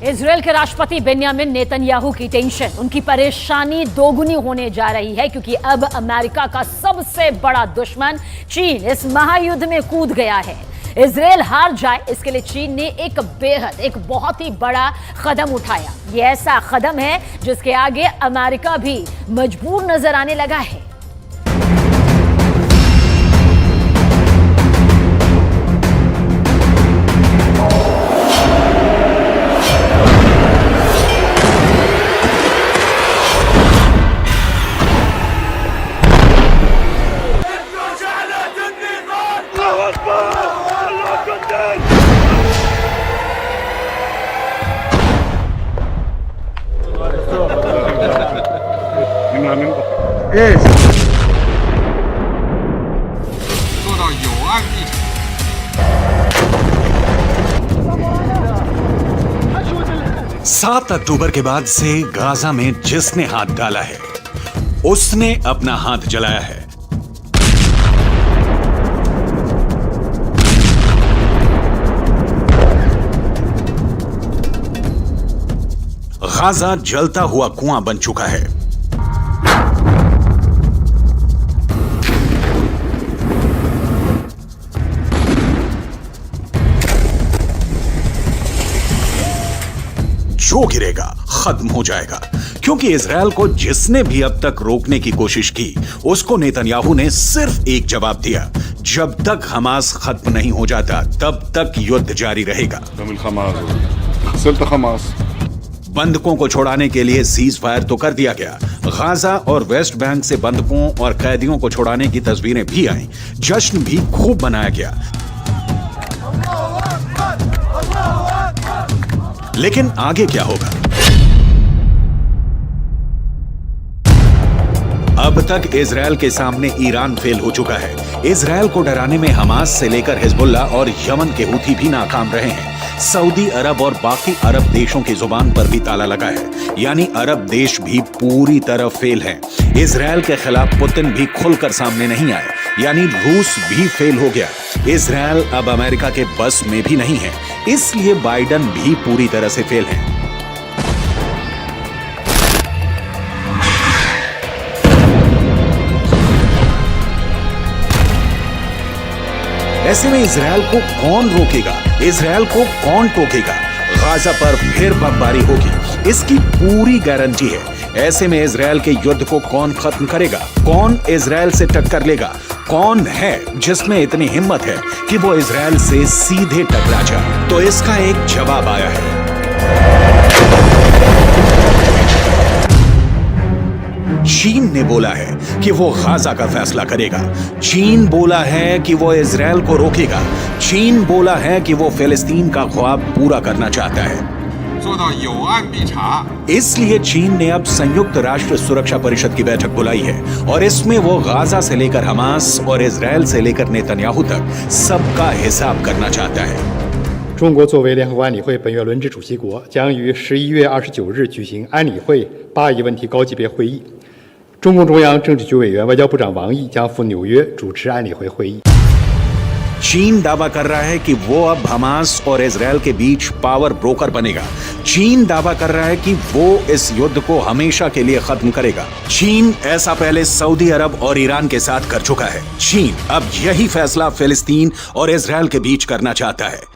Israel के राष्ट्रपति Benjamin Netanyahu की टेंशन, उनकी परेशानी दोगुनी होने जा रही है क्योंकि अब अमेरिका का सबसे बड़ा दुश्मन चीन इस महायुद्ध में कूद गया है। इजरायल हार जाए इसके लिए चीन ने एक बहुत ही बड़ा कदम उठाया। यह ऐसा कदम है जिसके आगे अमेरिका भी मजबूर नजर आने लगा है। Yes. 做到有案必查。 7 अक्टूबर के बाद से गाजा में जिसने हाथ डाला है उसने अपना हाथ जलाया है। गाजा जलता हुआ कुआं बन चुका है। जो गिरेगा खत्म हो जाएगा, क्योंकि इजरायल को जिसने भी अब तक रोकने की कोशिश की उसको नेतन्याहू ने सिर्फ एक जवाब दिया, जब तक हमास खत्म नहीं हो जाता तब तक युद्ध जारी रहेगा। बंधकों को छोड़ाने के लिए सीज फायर तो कर दिया गया। गाजा और वेस्ट बैंक से बंधकों और कैदियों को छोड़ाने की तस्वीरें भी आईं। जश्न भी खूब मनाया गया। लेकिन आगे क्या होगा? अब तक इजरायल के सामने ईरान फेल हो चुका है। इजरायल को डराने में हमास से लेकर हिजबुल्लाह और यमन के हूथी भी नाकाम रहे हैं। सऊदी अरब और बाकी अरब देशों की जुबान पर भी ताला लगा है, यानी अरब देश भी पूरी तरह फेल हैं। इजरायल के खिलाफ पुतिन भी खुलकर सामने नहीं आए, यानी रूस भी फेल हो गया। इजरायल अब अमेरिका के बस में भी नहीं है, इसलिए बाइडन भी पूरी तरह से फेल हैं। ऐसे में इजरायल को कौन रोकेगा? इजरायल को कौन टोकेगा? गाजा पर फिर बमबारी होगी, इसकी पूरी गारंटी है। ऐसे में इजरायल के युद्ध को कौन खत्म करेगा? कौन इजरायल से टक्कर लेगा? कौन है जिसमें इतनी हिम्मत है कि वो इजरायल से सीधे टकरा जाए? तो इसका एक जवाब आया है। चीन ने बोला है कि वो गाजा का फैसला करेगा। चीन बोला है कि वो इजरायल को रोकेगा। चीन बोला है कि वो फिलिस्तीन का ख्वाब पूरा करना चाहता है। 做到有案必查。 इसलिए चीन ने अब संयुक्त राष्ट्र सुरक्षा परिषद की बैठक बुलाई है और इसमें वो गाजा से लेकर हमास और इजरायल से लेकर नेतन्याहू तक सबका हिसाब करना चाहता है। 中国作为联合国安理会本月轮值主席国，将于11月29日举行安理会巴以问题高级别会议。中共中央政治局委员、外交部长王毅将赴纽约主持安理会会议。 चीन दावा कर रहा है कि वो अब हमास और इजरायल के बीच पावर ब्रोकर बनेगा। चीन दावा कर रहा है कि वो इस युद्ध को हमेशा के लिए खत्म करेगा। चीन ऐसा पहले सऊदी अरब और ईरान के साथ कर चुका है। चीन अब यही फैसला फिलिस्तीन और इजरायल के बीच करना चाहता है।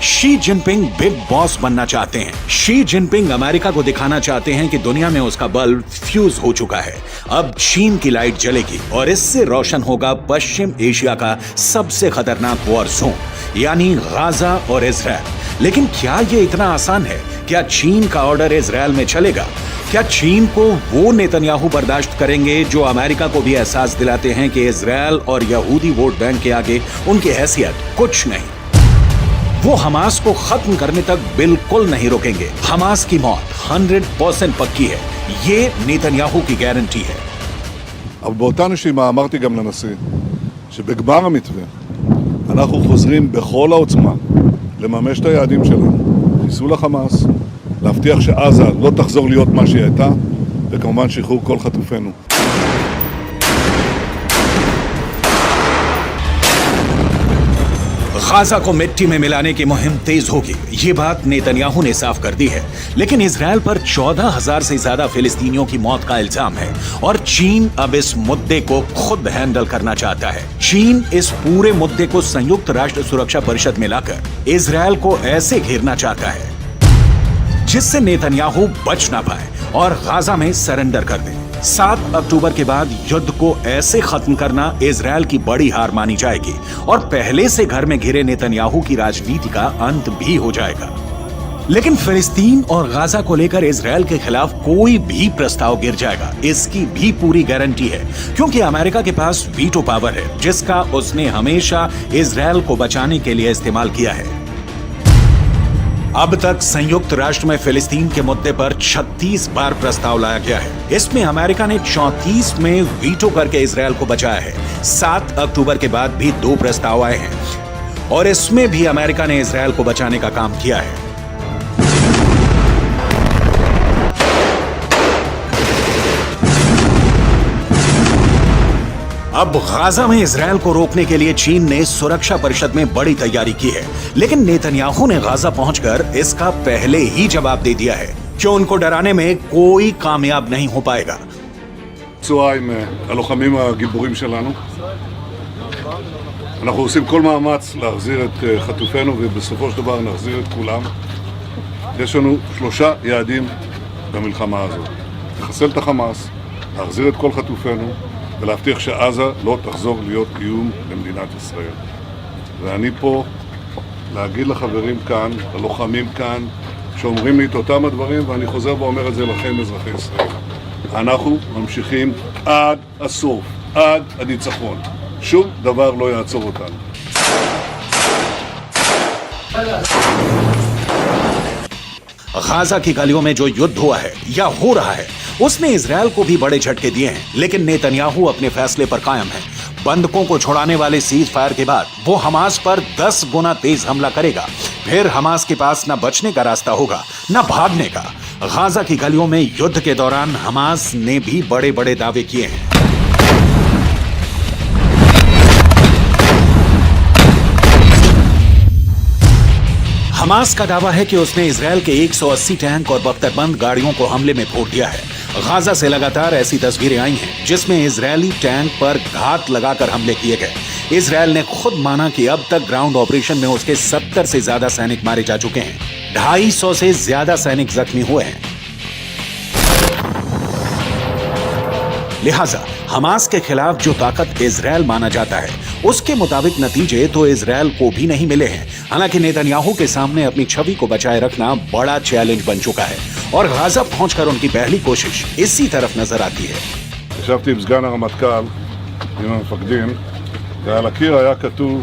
शी जिनपिंग बिग बॉस बनना चाहते हैं। शी जिनपिंग अमेरिका को दिखाना चाहते हैं कि दुनिया में उसका बल्ब फ्यूज हो चुका है। अब चीन की लाइट जलेगी और इससे रोशन होगा पश्चिम एशिया का सबसे खतरनाक वॉर जोन, यानी गाजा और इजरायल। लेकिन क्या ये इतना आसान है? क्या चीन का ऑर्डर इजरायल में चलेगा? क्या चीन को वो नेतन्याहू बर्दाश्त करेंगे जो अमेरिका को भी एहसास दिलाते हैं कि इजरायल और यहूदी वोट बैंक के आगे उनकी हैसियत कुछ नहीं? वो हमास को खत्म करने तक बिल्कुल नहीं रोकेंगे। हमास की मौत 100% पक्की है, ये नेतन्याहू की गारंटी है। אבל באותה נשימה אמרתי גם לנשיא שבגמר המתווה אנחנו חוזרים בכל העוצמה לממש את היעדים שלנו, חיסול החמאס, להבטיח שעזה לא תחזור להיות מה שהיא הייתה, וכמובן שחרור כל חטופינו. गाजा को मिट्टी में मिलाने की मुहिम तेज होगी, ये बात नेतन्याहू ने साफ कर दी है। लेकिन इजरायल पर 14,000 से ज्यादा फिलिस्तीनियों की मौत का इल्जाम है और चीन अब इस मुद्दे को खुद हैंडल करना चाहता है। चीन इस पूरे मुद्दे को संयुक्त राष्ट्र सुरक्षा परिषद में लाकर इजरायल को ऐसे घेरना चाहता है जिससे नेतन्याहू बच ना पाए और गाजा में सरेंडर कर दे। 7 अक्टूबर के बाद युद्ध को ऐसे खत्म करना इजरायल की बड़ी हार मानी जाएगी और पहले से घर में घिरे नेतन्याहू की राजनीति का अंत भी हो जाएगा। लेकिन फिलिस्तीन और गाजा को लेकर इजरायल के खिलाफ कोई भी प्रस्ताव गिर जाएगा, इसकी भी पूरी गारंटी है, क्योंकि अमेरिका के पास वीटो पावर है जिसका उसने हमेशा इजरायल को बचाने के लिए इस्तेमाल किया है। अब तक संयुक्त राष्ट्र में फिलिस्तीन के मुद्दे पर 36 बार प्रस्ताव लाया गया है। इसमें अमेरिका ने 34 में वीटो करके इजरायल को बचाया है। 7 अक्टूबर के बाद भी 2 प्रस्ताव आए हैं और इसमें भी अमेरिका ने इजरायल को बचाने का काम किया है। अब गाजा में इजरायल को रोकने के लिए चीन ने सुरक्षा परिषद में बड़ी तैयारी की है, लेकिन नेतन्याहू ने गाजा पहुंचकर इसका पहले ही जवाब दे दिया है कि उनको डराने में कोई कामयाब नहीं हो पाएगा। צהריים עם הלוחמים הגיבורים שלנו. אנחנו עושים כל מאמץ להחזיר את חטופינו ובסופו של דבר נחזיר את כולם. יש לנו 3 יעדים במלחמה הזאת. לחסל את החמאס, להחזיר את כל חטופינו ולהבטיח שעזה לא תחזור להיות איום למדינת ישראל. ואני פה להגיד לחברים כאן, ללוחמים כאן, שאומרים לי את אותם הדברים, ואני חוזר ואומר את זה לכם, אזרחי ישראל. אנחנו ממשיכים עד הסוף, עד הניצחון. שום דבר לא יעצור אותנו. गाजा की गलियों में जो युद्ध हुआ है या हो रहा है उसने इजरायल को भी बड़े झटके दिए हैं, लेकिन नेतन्याहू अपने फैसले पर कायम है। बंधकों को छुड़ाने वाले सीज फायर के बाद वो हमास पर 10 गुना तेज हमला करेगा। फिर हमास के पास न बचने का रास्ता होगा न भागने का। गाजा की गलियों में युद्ध के दौरान हमास ने भी बड़े बड़े दावे किए हैं। हमास का दावा है कि उसने इजरायल के 180 टैंक और बख्तरबंद गाड़ियों को हमले में फोड़ दिया है। गाजा से लगातार ऐसी तस्वीरें आई हैं जिसमें इजरायली टैंक पर घात लगाकर हमले किए गए। इजरायल ने खुद माना कि अब तक ग्राउंड ऑपरेशन में उसके 70 से ज्यादा सैनिक मारे जा चुके हैं, 250 से ज्यादा सैनिक जख्मी हुए हैं। लिहाजा हमास के खिलाफ जो ताकत इजरायल माना जाता है उसके मुताबिक नतीजे तो इजरायल को भी नहीं मिले हैं। हालांकि नेतन्याहू के सामने अपनी छवि को बचाए रखना बड़ा चैलेंज बन चुका है और गाजा पहुंचकर उनकी पहली कोशिश इसी तरफ नजर आती है। ישבתי עם סגן הרמטכ"ל, עם המפקדים, ועל הקיר היה כתוב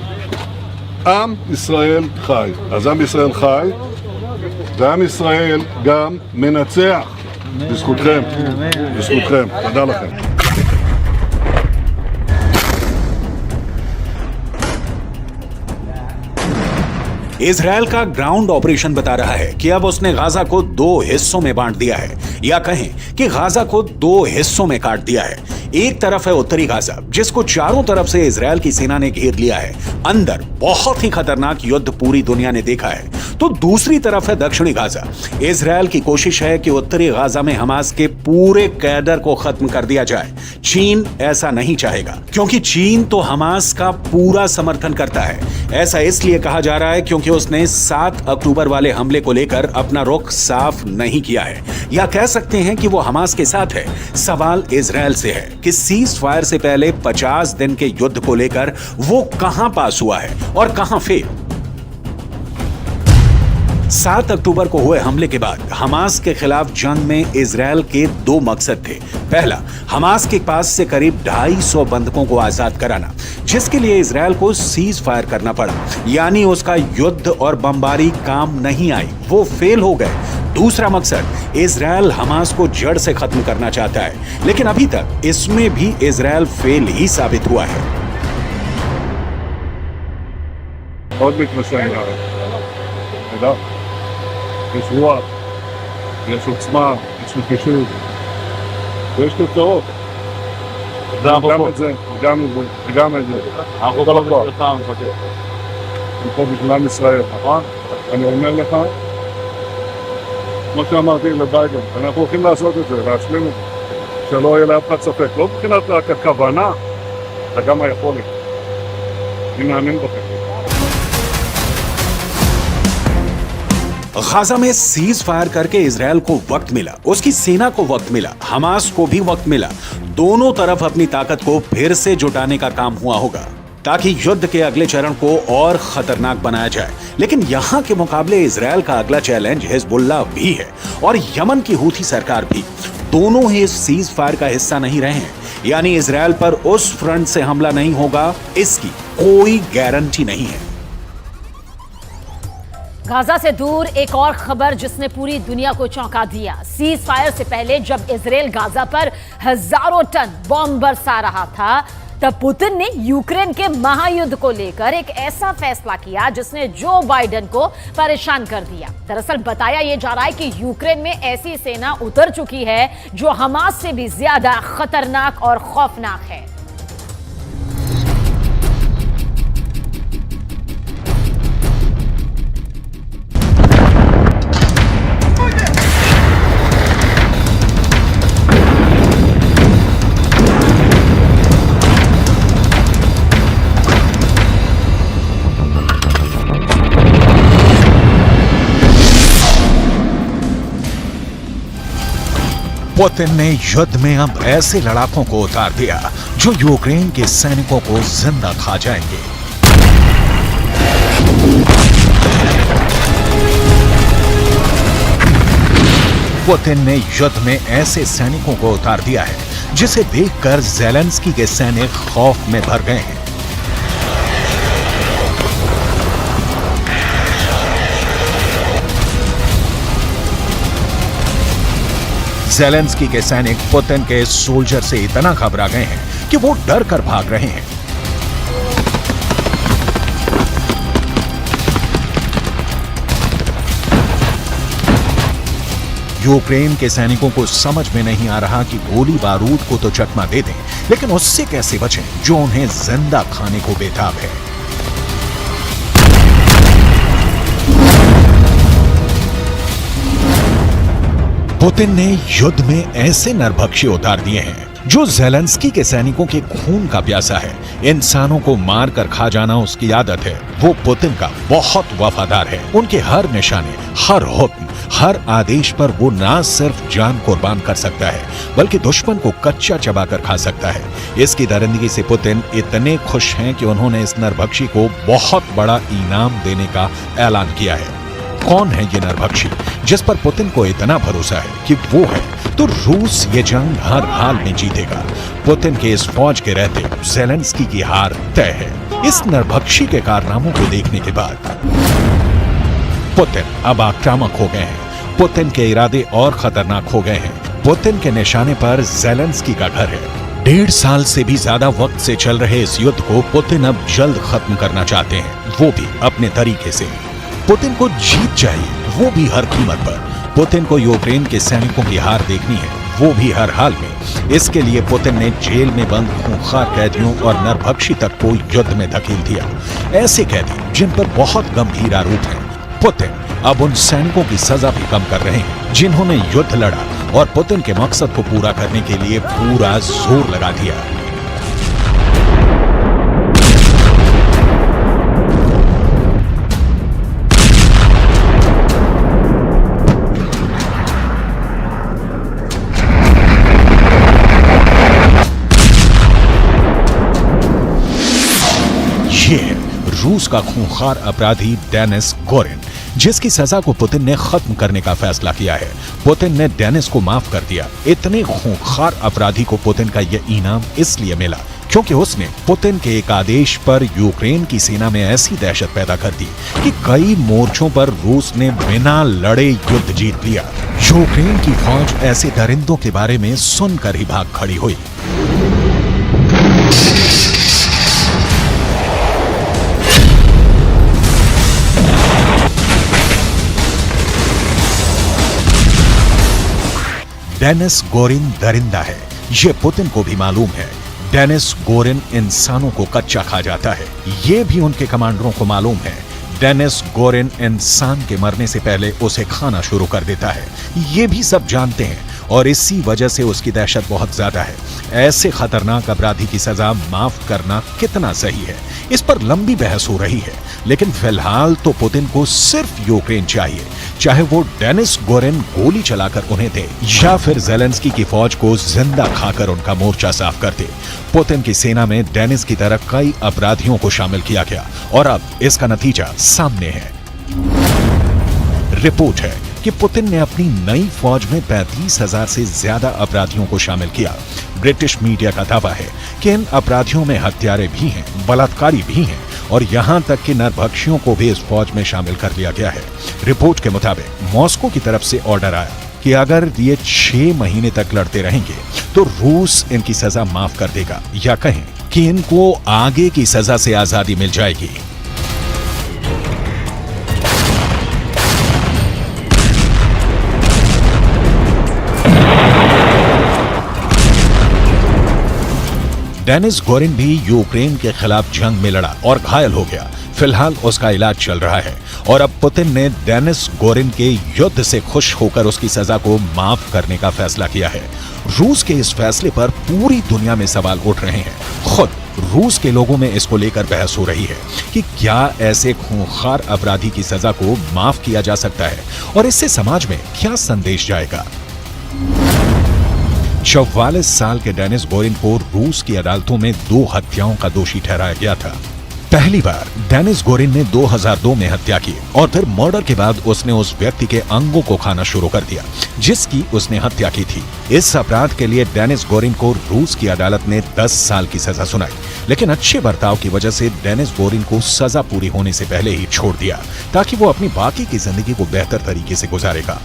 עם ישראל חי. אז עם ישראל חי, ועם ישראל גם מנצח. בזכותכם, בזכותכם. תודה לכם. इजरायल का ग्राउंड ऑपरेशन बता रहा है कि अब उसने गाजा को 2 हिस्सों में बांट दिया है, या कहें कि गाजा को 2 हिस्सों में काट दिया है। एक तरफ है उत्तरी गाजा जिसको चारों तरफ से इजरायल की सेना ने घेर लिया है। अंदर बहुत ही खतरनाक युद्ध पूरी दुनिया ने देखा है। तो दूसरी तरफ है दक्षिणी गाजा। इजरायल की कोशिश है कि उत्तरी गाजा में हमास के पूरे कैडर को खत्म कर दिया जाए। चीन ऐसा नहीं चाहेगा क्योंकि चीन तो हमास का पूरा समर्थन करता है। ऐसा इसलिए कहा जा रहा है क्योंकि उसने 7 अक्टूबर वाले हमले को लेकर अपना रुख साफ नहीं किया है, या कह सकते हैं कि वो हमास के साथ है। सवाल इजरायल से है कि सीज फायर से पहले 50 दिन के युद्ध को लेकर वो कहां पास हुआ है और कहां फेल। 7 अक्टूबर को हुए हमले के बाद हमास के खिलाफ जंग में इजरायल के 2 मकसद थे। पहला, हमास के पास से करीब 250 बंधकों को आजाद कराना, जिसके लिए इजरायल को सीज फायर करना पड़ा, यानी उसका युद्ध और बमबारी काम नहीं आई, वो फेल हो गए। दूसरा मकसद, इजरायल हमास को जड़ से खत्म करना चाहता है, लेकिन अभी तक इसमें भी इजरायल फेल ही साबित हुआ है। מאוד מתמשך לארץ. תודה. יש רוח, יש עוצמה, יש נחישות, ויש תוצאות. גם את זה, וגם את זה. אנחנו כל הכוח. אני פה בגלל ישראל, נכון? אני אומר לך, כמו שאמרתי לביידן, אנחנו הולכים לעשות את זה, להשלים את זה, שלא יהיה לאף אחד ספק, לא מבחינת הכוונה, אלא גם היכולת. אני מאמין בכם. गाजा में सीज फायर करके इजरायल को वक्त मिला, उसकी सेना को वक्त मिला, हमास को भी वक्त मिला। दोनों तरफ अपनी ताकत को फिर से जुटाने का काम हुआ होगा ताकि युद्ध के अगले चरण को और खतरनाक बनाया जाए। लेकिन यहाँ के मुकाबले इजरायल का अगला चैलेंज हिजबुल्लाह भी है और यमन की हूथी सरकार भी। दोनों ही इस सीज फायर का हिस्सा नहीं रहे हैं, यानी इजरायल पर उस फ्रंट से हमला नहीं होगा, इसकी कोई गारंटी नहीं है। गाजा से दूर एक और खबर जिसने पूरी दुनिया को चौंका दिया। सीज फायर से पहले जब इजराइल गाजा पर हजारों टन बॉम्ब बरसा रहा था, तब पुतिन ने यूक्रेन के महायुद्ध को लेकर एक ऐसा फैसला किया जिसने जो बाइडेन को परेशान कर दिया। दरअसल बताया यह जा रहा है कि यूक्रेन में ऐसी सेना उतर चुकी है जो हमास से भी ज्यादा खतरनाक और खौफनाक है। पुतिन ने युद्ध में अब ऐसे लड़ाकों को उतार दिया जो यूक्रेन के सैनिकों को जिंदा खा जाएंगे। पुतिन ने युद्ध में ऐसे सैनिकों को उतार दिया है जिसे देखकर ज़ेलेंस्की के सैनिक खौफ में भर गए हैं। ज़ेलेंस्की के सैनिक पुतिन के सोल्जर से इतना घबरा गए हैं कि वो डर कर भाग रहे हैं। यूक्रेन के सैनिकों को समझ में नहीं आ रहा कि गोली बारूद को तो चकमा दे दें, लेकिन उससे कैसे बचें जो उन्हें जिंदा खाने को बेताब है। पुतिन ने युद्ध में ऐसे नरभक्षी उतार दिए हैं जो ज़ेलेंस्की के सैनिकों के खून का प्यासा है। इंसानों को मार कर खा जाना उसकी आदत है। वो पुतिन का बहुत वफादार है। उनके हर निशाने, हर हुक्म, हर आदेश पर वो ना सिर्फ जान कुर्बान कर सकता है बल्कि दुश्मन को कच्चा चबाकर खा सकता है। इसकी दरिंदगी से पुतिन इतने खुश हैं कि उन्होंने इस नरभक्षी को बहुत बड़ा इनाम देने का ऐलान किया है। कौन है ये नरभक्षी जिस पर पुतिन को इतना भरोसा है कि वो है तो रूस ये जंग हर हाल में जीतेगा। पुतिन के इस फौज के रहते ज़ेलेंस्की की हार तय है। इस नरभक्षी के कारनामों को देखने के बाद पुतिन अब आक्रामक हो गए हैं। पुतिन के इरादे और खतरनाक हो गए हैं। पुतिन के निशाने पर ज़ेलेंस्की का घर है। 1.5 साल से भी ज्यादा वक्त से चल रहे इस युद्ध को पुतिन अब जल्द खत्म करना चाहते हैं, वो भी अपने तरीके से। पुतिन को जीत चाहिए, वो भी हर कीमत पर। पुतिन को यूक्रेन के सैनिकों की हार देखनी है, वो भी हर हाल में। इसके लिए पुतिन ने जेल में बंद खूंखार कैदियों और नरभक्षी तक को युद्ध में धकेल दिया। ऐसे कैदी जिन पर बहुत गंभीर आरोप हैं। पुतिन अब उन सैनिकों की सजा भी कम कर रहे हैं जिन्होंने युद्ध लड़ा और पुतिन के मकसद को पूरा करने के लिए पूरा जोर लगा दिया। ये है रूस का खूंखार अपराधी डेनिस गोरिन, जिसकी सजा को पुतिन ने खत्म करने का फैसला किया है। पुतिन ने डेनिस को माफ कर दिया। इतने खूंखार अपराधी को पुतिन का यह इनाम इसलिए मिला क्योंकि उसने पुतिन के एक आदेश पर यूक्रेन की सेना में ऐसी दहशत पैदा कर दी कि कई मोर्चों पर रूस ने बिना लड़े युद्ध जीत लिया। यूक्रेन की फौज ऐसे दरिंदों के बारे में सुनकर ही भाग खड़ी हुई। डेनिस गोरिन दरिंदा है, ये पुतिन को भी मालूम है। डेनिस गोरिन इंसानों को कच्चा खा जाता है, ये भी उनके कमांडरों को मालूम है। डेनिस गोरिन इंसान के मरने से पहले उसे खाना शुरू कर देता है। ये भी सब जानते हैं और इसी वजह से उसकी दहशत बहुत ज्यादा है। ऐसे खतरनाक अपराधी की सजा माफ करना कितना सही है, इस पर लंबी बहस हो रही है। लेकिन फिलहाल तो पुतिन को सिर्फ यूक्रेन चाहिए, चाहे वो डेनिस गोरिन गोली चलाकर उन्हें दे या फिर जेलेंस्की की फौज को जिंदा खाकर उनका मोर्चा साफ कर दे। पुतिन की सेना में डेनिस की तरह कई अपराधियों को शामिल किया गया और अब इसका नतीजा सामने है। रिपोर्ट है कि पुतिन ने अपनी नई फौज में 35,000 से ज्यादा अपराधियों को शामिल किया। ब्रिटिश मीडिया का दावा है कि इन अपराधियों में हत्यारे भी हैं, बलात्कारी भी हैं और यहां तक कि नरभक्षियों को भी इस फौज में शामिल कर लिया गया है। रिपोर्ट के मुताबिक मॉस्को की तरफ से ऑर्डर आया कि अगर ये 6 महीने तक लड़ते रहेंगे तो रूस इनकी सजा माफ कर देगा, या कहें कि इनको आगे की सजा से आजादी मिल जाएगी। डेनिस गोरिन भी यूक्रेन के खिलाफ जंग में लड़ा और घायल हो गया। फिलहाल उसका इलाज चल रहा है और अब पुतिन ने डेनिस गोरिन के युद्ध से खुश होकर उसकी सजा को माफ करने का फैसला किया है। रूस के इस फैसले पर पूरी दुनिया में सवाल उठ रहे हैं। खुद रूस के लोगों में इसको लेकर बहस हो रही है कि क्या ऐसे खूंखार अपराधी की सजा को माफ किया जा सकता है और इससे समाज में क्या संदेश जाएगा। 44 साल के डेनिस गोरिन को रूस की अदालतों में 2 हत्याओं का दोषी ठहराया गया था। पहली बार डेनिस गोरिन ने 2002 में हत्या की और फिर मर्डर के बाद उसने उस व्यक्ति के अंगों को खाना शुरू कर दिया जिसकी उसने हत्या की थी। इस अपराध के लिए डेनिस गोरिन को रूस की अदालत ने 10 साल की सजा सुनाई, लेकिन अच्छे बर्ताव की वजह से डेनिस गोरिन को सजा पूरी होने से पहले ही छोड़ दिया ताकि वो अपनी बाकी की जिंदगी को बेहतर तरीके से गुजारेगा।